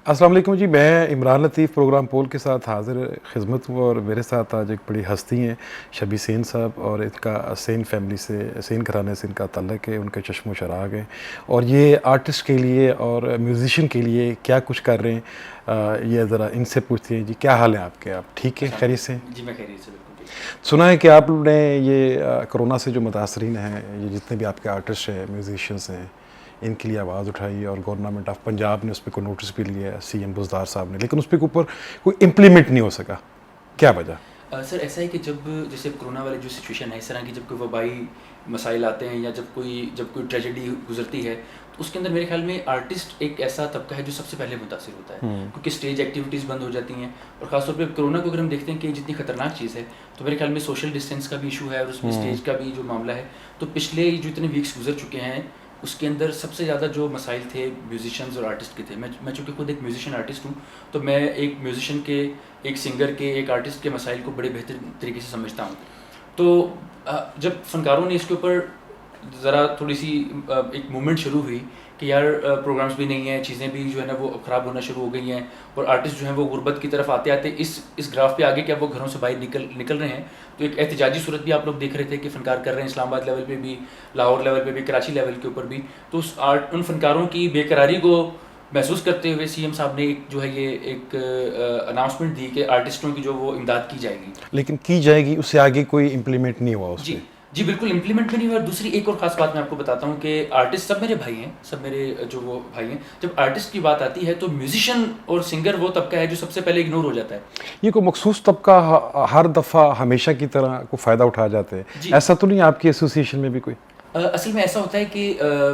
अस्सलाम वालेकुम जी, मैं इमरान लतीफ़ प्रोग्राम पोल के साथ हाज़िर खिदमत हूँ और मेरे साथ आज एक बड़ी हस्ती हैं शबी सेन साहब, और इनका सेन फैमिली से, सेन घराने से इनका ताल्लुक़ है, उनके चश्मो चराग़ हैं और ये आर्टिस्ट के लिए और म्यूज़िशियन के लिए क्या कुछ कर रहे हैं, ये ज़रा इनसे पूछते हैं। जी, क्या हाल है आपके? आप ठीक हैं, खैरियत से? जी, मैं खैरियत से बिल्कुल ठीक। सुना है कि आपने ये कोरोना से जो मुतासरीन हैं, ये जितने भी आपके आर्टिस्ट हैं, म्यूज़िशियंस हैं, इनके लिए आवाज़ उठाई और गवर्नमेंट ऑफ पंजाब ने उस पर कोई नोटिस भी लिया है, सीएम बुज़दार साहब ने, लेकिन उस पर ऊपर कोई इम्प्लीमेंट नहीं हो सका। क्या वजह? सर ऐसा है कि जब जैसे कोरोना वाली जो सिचुएशन है, इस तरह की जब कोई वबाई मसाइल आते हैं या जब कोई ट्रेजेडी गुजरती है, तो उसके अंदर मेरे ख्याल में आर्टिस्ट एक ऐसा तबका है जो सबसे पहले मुतासिर होता है, क्योंकि स्टेज एक्टिविटीज़ बंद हो जाती हैं। और ख़ासतौर पे कोरोना को अगर हम देखते हैं कि जितनी ख़तरनाक चीज़ है, तो मेरे ख्याल में सोशल डिस्टेंस का भी इशू है और उसमें स्टेज का भी जो मामला है। तो पिछले जो इतने वीक्स गुजर चुके हैं, उसके अंदर सबसे ज़्यादा जो मसाइल थे म्यूजिशियंस और आर्टिस्ट के थे। मैं चूँकि खुद एक म्यूजिशियन आर्टिस्ट हूँ, तो मैं एक म्यूजिशियन के, एक सिंगर के, एक आर्टिस्ट के मसाइल को बड़े बेहतर तरीके से समझता हूँ। तो जब फ़नकारों ने इसके ऊपर ज़रा थोड़ी सी एक मूवमेंट शुरू हुई कि यार प्रोग्राम्स भी नहीं हैं, चीज़ें भी जो है ना वो ख़राब होना शुरू हो गई हैं, और आर्टिस्ट जो हैं वो गुर्बत की तरफ आते आते इस ग्राफ पे आगे कि अब वो घरों से बाहर निकल रहे हैं। तो एक एहतजाजी सूरत भी आप लोग देख रहे थे कि फ़नकार कर रहे हैं, इस्लामाबाद लेवल पे भी, लाहौर लेवल पे भी, कराची लेवल के ऊपर भी। तो उन फ़नकारों की बेकरारी को महसूस करते हुए सीएम साहब ने जो है ये एक अनाउंसमेंट दी कि आर्टिस्टों की जो वो इमदाद की जाएगी। लेकिन की जाएगी, उससे आगे कोई इम्प्लीमेंट नहीं हुआ उस जी पर? जी, बिल्कुल इम्प्लीमेंट भी नहीं हुआ। और दूसरी एक और ख़ास बात मैं आपको बताता हूँ कि आर्टिस्ट सब मेरे भाई हैं, सब मेरे जो वो भाई हैं। जब आर्टिस्ट की बात आती है तो म्यूजिशियन और सिंगर वो तबका है जो सबसे पहले इग्नोर हो जाता है। ये कोई मखसूस तबका हर दफ़ा हमेशा की तरह को फ़ायदा उठा जाते हैं, जी। ऐसा तो नहीं है आपकी एसोसिएशन में भी कोई? असल में ऐसा होता है कि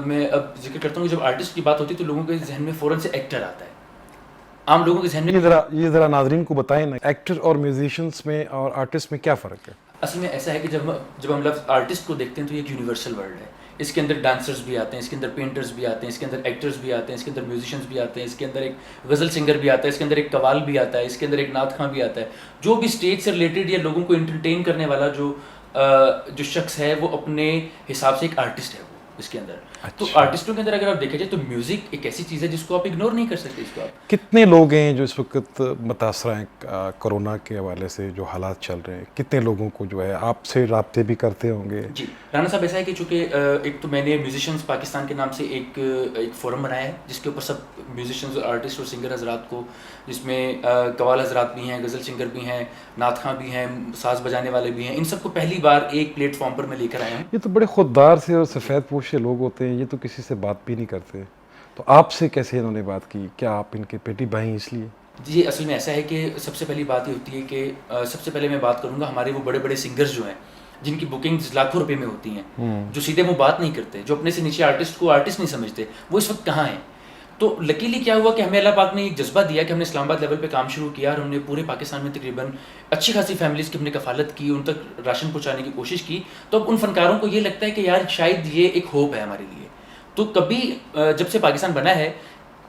मैं अब जिक्र करता हूँ कि जब आर्टिस्ट की बात होती है तो लोगों के जहन में फ़ौरन से एक्टर आता है। आम लोगों के जहन में ये ज़रा नाज़रीन को बताएं ना, एक्टर और म्यूजिशियंस में और आर्टिस्ट में क्या फ़र्क है? असल में ऐसा है कि जब हम लफ्ज़ आर्टिस्ट को देखते हैं तो ये एक यूनिवर्सल वर्ड है। इसके अंदर डांसर्स भी आते हैं, इसके अंदर पेंटर्स भी आते हैं, इसके अंदर एक्टर्स भी आते हैं, इसके अंदर म्यूजिशियंस भी आते हैं, इसके अंदर एक गज़ल सिंगर भी आता है, इसके अंदर एक कवाल भी आता है, इसके अंदर एक नात खां भी आता है। जो भी स्टेज से रिलेटेड या लोगों को इंटरटेन करने वाला जो शख्स है वो अपने हिसाब से एक आर्टिस्ट है वो इसके अंदर। तो अच्छा। आर्टिस्टों के अंदर अगर आप देखा जाए तो म्यूज़िक एक ऐसी चीज़ है जिसको आप इग्नोर नहीं कर सकते। इसको आप कितने लोग हैं जो इस वक्त मुतासर हैं कोरोना के हवाले से, जो हालात चल रहे हैं, कितने लोगों को जो है आपसे राब्ते भी करते होंगे? जी, राना साहब ऐसा है कि चूँकि एक तो मैंने म्यूजिशियंस पाकिस्तान के नाम से एक फ़ोरम बनाया है जिसके ऊपर सब म्यूजिशियंस और आर्टिस्ट और सिंगर हजरात को, जिसमें कवाल हजरात भी हैं, गज़ल सिंगर भी हैं, नात खां भी हैं, साज़ बजाने वाले भी हैं, इन सबको पहली बार एक प्लेटफॉर्म पर मैं लेकर आया हूँ। ये तो बड़े खुददार से और सफ़ेद पोश से लोग होते हैं, ये तो किसी से बात भी नहीं करते। तो आपसे कैसे इन्होंने बात की? क्या आप इनके पेटी भाई हैं इसलिए? जी, असल में ऐसा है कि सबसे पहली बात ये होती है कि सबसे पहले मैं बात करूँगा हमारे वो बड़े-बड़े सिंगर्स जो हैं, जिनकी बुकिंग्स लाखों रुपए में होती हैं, जो सीधे मुँह बात नहीं करते, जो अपने से नीचे आर्टिस्ट को आर्टिस्ट नहीं समझते, वो इस वक्त कहाँ हैं? तो लकीली क्या हुआ कि हमें अल्लाह पाक ने एक जज्बा दिया कि हमने इस्लामाबाद लेवल पे काम शुरू किया और हमने पूरे पाकिस्तान में तकरीबन अच्छी खासी फैमिलीज़ की हमने कफ़ालत की, उन तक राशन पहुँचाने की कोशिश की। तो अब उन फ़नकारों को ये लगता है कि यार शायद ये एक होप है हमारे लिए। तो कभी जब से पाकिस्तान बना है,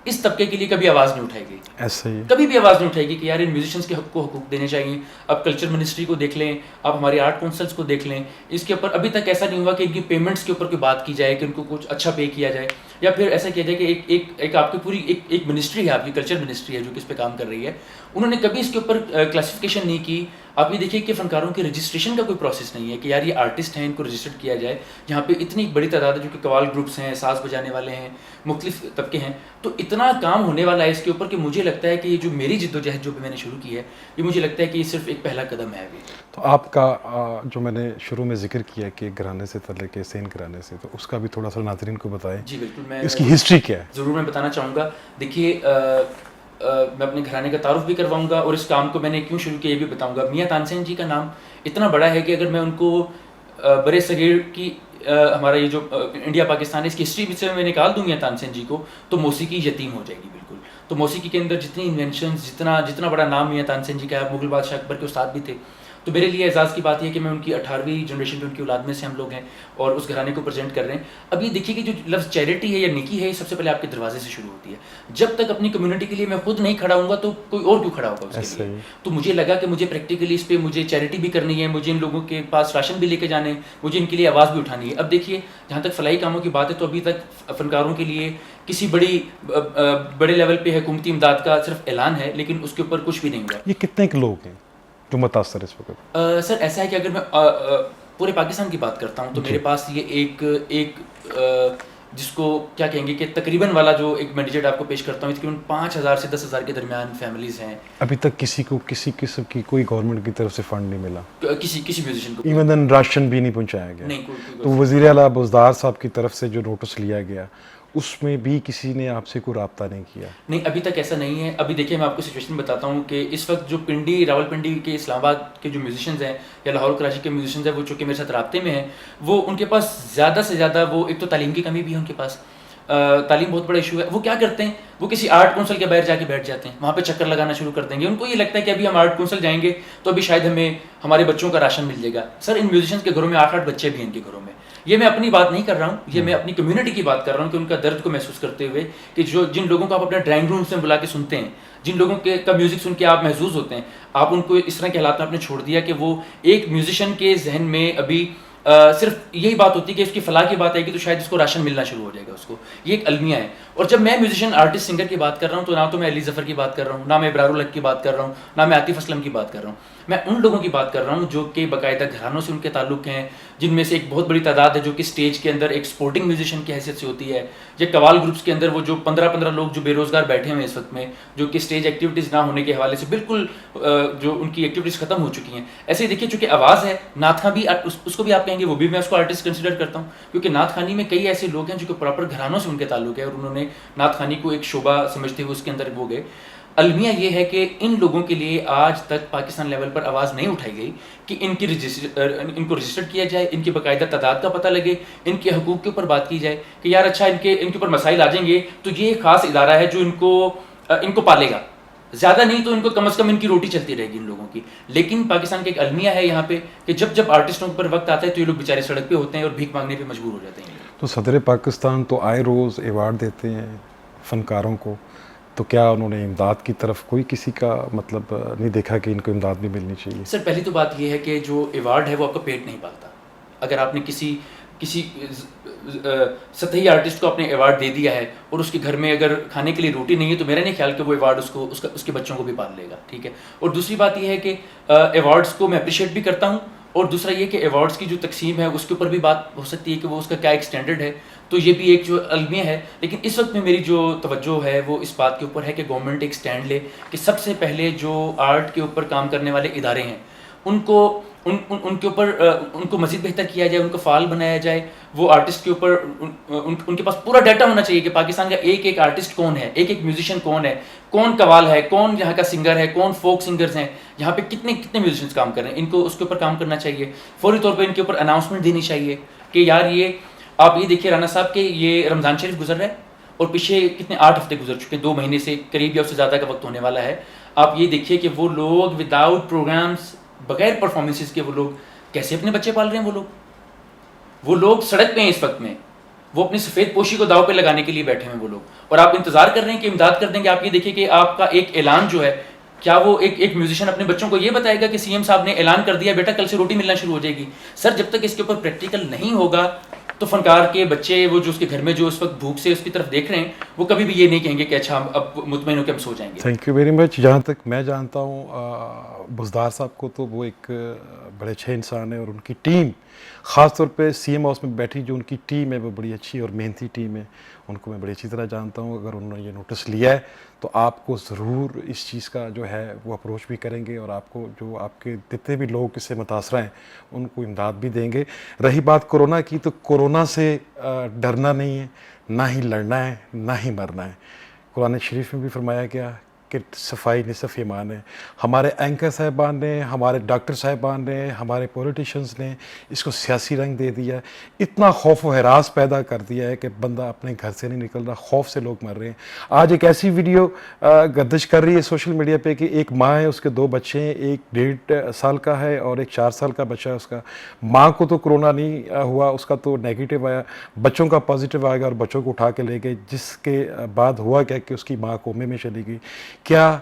इस तबके के लिए कभी आवाज़ नहीं उठाई गई। ऐसा ही कभी भी आवाज़ नहीं उठाएगी कि यार इन म्यूजिशियंस के हक़ को हकूक़ देने चाहिए। आप कल्चर मिनिस्ट्री को देख लें, आप हमारे आर्ट काउंसिल्स को देख लें, इसके ऊपर अभी तक ऐसा नहीं हुआ कि इनकी पेमेंट्स के ऊपर कोई बात की जाए कि उनको कुछ अच्छा पे किया जाए, या फिर ऐसा किया जाए कि एक आपकी पूरी एक मिनिस्ट्री है, आपकी कल्चर मिनिस्ट्री है जो कि इस पे काम कर रही है, उन्होंने कभी इसके ऊपर क्लासिफिकेशन नहीं की। आप ये देखिए कि फ़नकारों के रजिस्ट्रेशन का कोई प्रोसेस नहीं है कि यार ये आर्टिस्ट हैं, इनको रजिस्टर्ड किया जाए। यहाँ पे इतनी बड़ी तादाद है जो कि कवाल ग्रुप्स हैं, साज़ बजाने वाले हैं, मुख्तलिफ तबके हैं, तो इतना काम होने वाला है इसके ऊपर कि मुझे लगता है कि ये जो मेरी जिद्दोजहद जो भी मैंने शुरू की है, ये मुझे लगता है कि ये सिर्फ एक पहला कदम है अभी। तो आपका जो मैंने शुरू में ज़िक्र किया कि घराने से ताल्लुक़ है, सेन घराने से, तो उसका भी थोड़ा-सा नाज़रीन को बताएँ। जी बिल्कुल, मैं इसकी हिस्ट्री क्या है? ज़रूर मैं बताना चाहूँगा। देखिए मैं अपने घराने का तारुफ़ भी करवाऊँगा और इस काम को मैंने क्यों शुरू किया ये भी बताऊँगा। मियाँ तानसेन जी का नाम इतना बड़ा है कि अगर मैं उनको बरे सग़ीर की हमारा ये जो इंडिया पाकिस्तान है इसकी हिस्ट्री से मैं निकाल दूँ मियाँ तानसेन जी को, तो मौसीकी यतीम हो जाएगी बिल्कुल। तो मौसीकी के अंदर जितनी इन्वेंशंस, जितना बड़ा नाम मियाँ तानसेन जी का है, मुग़ल बादशाह अकबर के उस्ताद भी थे। तो मेरे लिए एज़ाज़ की बात ये है कि मैं उनकी 18वीं जनरेशन पे उनकी औलाद में से हम लोग हैं और उस घराने को प्रेजेंट कर रहे हैं। अब ये देखिए कि जो लफ्ज़ चैरिटी है या नेकी है, ये सबसे पहले आपके दरवाजे से शुरू होती है। जब तक अपनी कम्युनिटी के लिए मैं खुद नहीं खड़ा होऊंगा तो कोई और क्यों खड़ा होगा उसके लिए? तो मुझे लगा कि मुझे प्रैक्टिकली इस पे मुझे चैरिटी भी करनी है, मुझे इन लोगों के पास राशन भी लेके जाने, मुझे इनके लिए आवाज़ भी उठानी है। अब देखिए, जहाँ तक फलाही कामों की बात है तो अभी तक फ़नकारों के लिए کسی بڑے لیول پہ حکومتی امداد کا صرف اعلان ہے لیکن اس کے اوپر کچھ بھی نہیں ہوا. یہ کتنے کے لوگ ہیں جو متاثر اس وقت؟ سر ایسا ہے کہ اگر میں پورے پاکستان کی بات کرتا ہوں تو میرے پاس یہ ایک جس کو کیا کہیں گے کہ تقریباً والا جو ایک میں ڈیجٹ آپ کو پیش کرتا ہوں تقریباً 5,000 سے 10,000 کے درمیان فیملیز ہیں. ابھی تک کسی کو کسی قسم کی کوئی گورنمنٹ کی طرف سے فنڈ نہیں ملا؟ کسی میوزیشین کو ایون دین راشن بھی نہیں پہنچایا گیا؟ نہیں. تو وزیر اعلیٰ بزدار صاحب کی طرف سے جو نوٹس لیا گیا اس میں بھی کسی نے آپ سے کوئی رابطہ نہیں کیا؟ نہیں, ابھی تک ایسا نہیں ہے. ابھی دیکھیں میں آپ کو سچویشن بتاتا ہوں کہ اس وقت جو راول پنڈی کے اسلام آباد کے جو میوزیشنز ہیں یا لاہور کراچی کے میوزیشنز ہیں وہ چونکہ میرے ساتھ رابطے میں ہیں, وہ ان کے پاس زیادہ سے زیادہ وہ ایک تو تعلیم کی کمی بھی ہے ان کے پاس, تعلیم بہت بڑا ایشو ہے. وہ کیا کرتے ہیں, وہ کسی آرٹ کونسل کے باہر جا کے بیٹھ جاتے ہیں, وہاں پہ چکر لگانا شروع کر دیں گے. ان کو یہ لگتا ہے کہ ابھی ہم آرٹ کونسل جائیں گے تو ابھی شاید ہمارے بچوں کا راشن مل جائے گا. سر ان میوزیشنز کے گھروں میں 8 بچے بھی ہیں ان کے گھروں میں. یہ میں اپنی بات نہیں کر رہا ہوں, یہ میں اپنی کمیونٹی کی بات کر رہا ہوں کہ ان کا درد کو محسوس کرتے ہوئے کہ جن لوگوں کو آپ اپنے ڈرائنگ روم سے بلا کے سنتے ہیں, جن لوگوں کا میوزک سن کے آپ محظوظ ہوتے ہیں, آپ ان کو اس طرح کے حالات میں آپ نے چھوڑ دیا کہ وہ ایک میوزیشین کے ذہن میں ابھی صرف یہی بات ہوتی ہے کہ اس کی فلاح کی بات آئے گی تو شاید اس کو راشن ملنا شروع ہو جائے گا اس کو. یہ ایک المیہ ہے. اور جب میں میوزیشین آرٹسٹ سنگر کی بات کر رہا ہوں تو نہ تو میں علی ظفر کی بات کر رہا ہوں, نہ میں ابرار الحق کی بات کر رہا ہوں, نہ میں عاطف اسلم کی بات کر رہا ہوں. میں ان لوگوں کی بات کر رہا ہوں جو کہ باقاعدہ گھرانوں سے ان کے تعلق ہیں, جن میں سے ایک بہت بڑی تعداد ہے جو کہ اسٹیج کے اندر ایک سپورٹنگ میوزیشین کی حیثیت سے ہوتی ہے, یا قوال گروپس کے اندر وہ جو 15 لوگ جو بے روزگار بیٹھے ہوئے ہیں اس وقت میں, جو کہ اسٹیج ایکٹیویٹیز نہ ہونے کے حوالے سے بالکل جو ان کی ایکٹیویٹیز ختم ہو چکی ہیں. ایسے ہی دیکھیے چونکہ آواز ہے, نعت خواں بھی اس کو بھی آپ کہیں گے وہ بھی میں اس کو آرٹسٹ کنسیڈر کرتا ہوں, کیونکہ نعت خوانی میں کئی ایسے لوگ ہیں جو کہ پراپر گھرانوں سے ان کے تعلق ہے اور انہوں نے نعت خوانی کو ایک شعبہ سمجھتے ہوئے اس کے اندر وہ گئے. المیہ یہ ہے کہ ان لوگوں کے لیے آج تک پاکستان لیول پر آواز نہیں اٹھائی گئی کہ ان کو رجسٹر کیا جائے, ان کی باقاعدہ تعداد کا پتہ لگے, ان کے حقوق کے اوپر بات کی جائے کہ یار اچھا ان کے اوپر مسائل آ جائیں گے تو یہ ایک خاص ادارہ ہے جو ان کو پالے گا, زیادہ نہیں تو ان کو کم از کم ان کی روٹی چلتی رہے گی ان لوگوں کی. لیکن پاکستان کا ایک المیہ ہے یہاں پہ کہ جب آرٹسٹوں پر وقت آتا ہے تو یہ لوگ بیچارے سڑک پہ ہوتے ہیں اور بھیک مانگنے پہ مجبور ہو جاتے ہیں. تو صدر پاکستان تو آئے روز ایوارڈ دیتے ہیں فنکاروں کو, تو کیا انہوں نے امداد کی طرف کوئی کسی کا مطلب نہیں دیکھا کہ ان کو امداد بھی ملنی چاہیے؟ سر پہلی تو بات یہ ہے کہ جو ایوارڈ ہے وہ آپ کا پیٹ نہیں پالتا. اگر آپ نے کسی سطحی آرٹسٹ کو اپنے ایوارڈ دے دیا ہے اور اس کے گھر میں اگر کھانے کے لیے روٹی نہیں ہے تو میرا نہیں خیال کہ وہ ایوارڈ اس کے بچوں کو بھی پال لے گا. ٹھیک ہے. اور دوسری بات یہ ہے کہ ایوارڈس کو میں اپریشیٹ بھی کرتا ہوں, اور دوسرا یہ کہ ایوارڈس کی جو تقسیم ہے اس کے اوپر بھی بات ہو سکتی ہے کہ وہ اس کا کیا ایک اسٹینڈرڈ ہے, تو یہ بھی ایک جو المیہ ہے. لیکن اس وقت میں میری جو توجہ ہے وہ اس بات کے اوپر ہے کہ گورنمنٹ ایک اسٹینڈ لے کہ سب سے پہلے جو آرٹ کے اوپر کام کرنے والے ادارے ہیں ان کے اوپر ان کو مزید بہتر کیا جائے, ان کو فعال بنایا جائے. وہ آرٹسٹ کے اوپر ان کے پاس پورا ڈیٹا ہونا چاہیے کہ پاکستان کا ایک آرٹسٹ کون ہے, ایک میوزیشین کون ہے, کون قوال ہے, کون یہاں کا سنگر ہے, کون فوک سنگرز ہیں, یہاں پہ کتنے میوزیشینس کام کر رہے ہیں. ان کو اس کے اوپر کام کرنا چاہیے. فوری طور پہ ان کے اوپر اناؤنسمنٹ دینی چاہیے کہ یار یہ آپ یہ دیکھیے رانا صاحب کہ یہ رمضان شریف گزر رہا ہے اور پیچھے کتنے 8 ہفتے گزر چکے ہیں, 2 مہینے سے قریب یا اس سے زیادہ کا وقت ہونے والا ہے. آپ یہ دیکھیے کہ وہ لوگ وداؤٹ پروگرامس, بغیر پرفارمنسز کے وہ لوگ کیسے اپنے بچے پال رہے ہیں. وہ لوگ سڑک پہ ہیں اس وقت میں, وہ اپنی سفید پوشی کو داؤ پہ لگانے کے لیے بیٹھے ہیں وہ لوگ, اور آپ انتظار کر رہے ہیں کہ امداد کر دیں گے. آپ یہ دیکھیے کہ آپ کا ایک اعلان جو ہے, کیا وہ ایک میوزیشین اپنے بچوں کو یہ بتائے گا کہ سی ایم صاحب نے اعلان کر دیا بیٹا کل سے روٹی ملنا شروع ہو جائے گی؟ سر جب تک اس کے اوپر پریکٹیکل نہیں ہوگا تو فنکار کے بچے وہ جو اس کے گھر میں جو اس وقت بھوک سے اس کی طرف دیکھ رہے ہیں وہ کبھی بھی یہ نہیں کہیں گے کہ اچھا اب مطمئن ہو کہ ہم سو جائیں گے. Thank you very much. جہاں تک میں جانتا ہوں بزدار صاحب کو تو وہ ایک بڑے اچھے انسان ہیں, اور ان کی ٹیم خاص طور پہ سی ایم ہاؤس میں بیٹھی جو ان کی ٹیم ہے وہ بڑی اچھی اور محنتی ٹیم ہے. ان کو میں بڑی اچھی طرح جانتا ہوں. اگر انہوں نے یہ نوٹس لیا ہے تو آپ کو ضرور اس چیز کا جو ہے وہ اپروچ بھی کریں گے, اور آپ کو جو آپ کے جتنے بھی لوگ اس سے متاثرہ ہیں ان کو امداد بھی دیں گے. رہی بات کورونا کی, تو کورونا سے ڈرنا نہیں ہے, نہ ہی لڑنا ہے, نہ ہی مرنا ہے. قرآن شریف میں بھی فرمایا گیا کہ صفائی نصف ایمان ہے. ہمارے اینکر صاحبان نے, ہمارے ڈاکٹر صاحبان نے, ہمارے پولیٹیشنز نے اس کو سیاسی رنگ دے دیا ہے, اتنا خوف و ہراس پیدا کر دیا ہے کہ بندہ اپنے گھر سے نہیں نکل رہا, خوف سے لوگ مر رہے ہیں. آج ایک ایسی ویڈیو گردش کر رہی ہے سوشل میڈیا پہ کہ ایک ماں ہے, اس کے 2 بچے ہیں, ایک 1.5 سال کا ہے اور ایک 4 سال کا بچہ ہے اس کا. ماں کو تو کرونا نہیں ہوا, اس کا تو نیگیٹو آیا, بچوں کا پازیٹیو آ گیا اور بچوں کو اٹھا کے لے گئے, جس کے بعد ہوا کیا کہ اس کی ماں کومے میں چلی گئی. کیا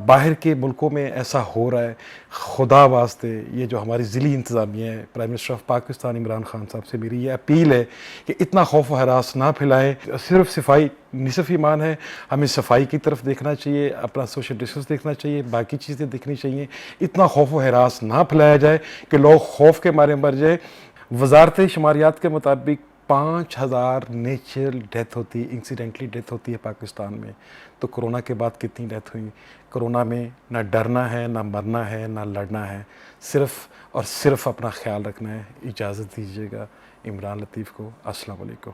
باہر کے ملکوں میں ایسا ہو رہا ہے؟ خدا واسطے یہ جو ہماری ضلعی انتظامیہ ہے، prime minister of Pakistan Imran Khan صاحب سے میری یہ اپیل ہے کہ اتنا خوف و ہراس نہ پھیلائیں. صرف صفائی نصف ایمان ہے، ہمیں صفائی کی طرف دیکھنا چاہیے، اپنا سوشل ڈسٹینس دیکھنا چاہیے، باقی چیزیں دیکھنی چاہیے. اتنا خوف و ہراس نہ پھیلایا جائے کہ لوگ خوف کے مارے مر جائے. وزارت شماریات کے مطابق 5,000 نیچرل ڈیتھ ہوتی ہے، انسیڈنٹلی ڈیتھ ہوتی ہے پاکستان میں. تو کرونا کے بعد کتنی ڈیتھ ہوئی؟ کرونا میں نہ ڈرنا ہے، نہ مرنا ہے، نہ لڑنا ہے، صرف اور صرف اپنا خیال رکھنا ہے. اجازت دیجیے گا عمران لطیف کو. السلام علیکم.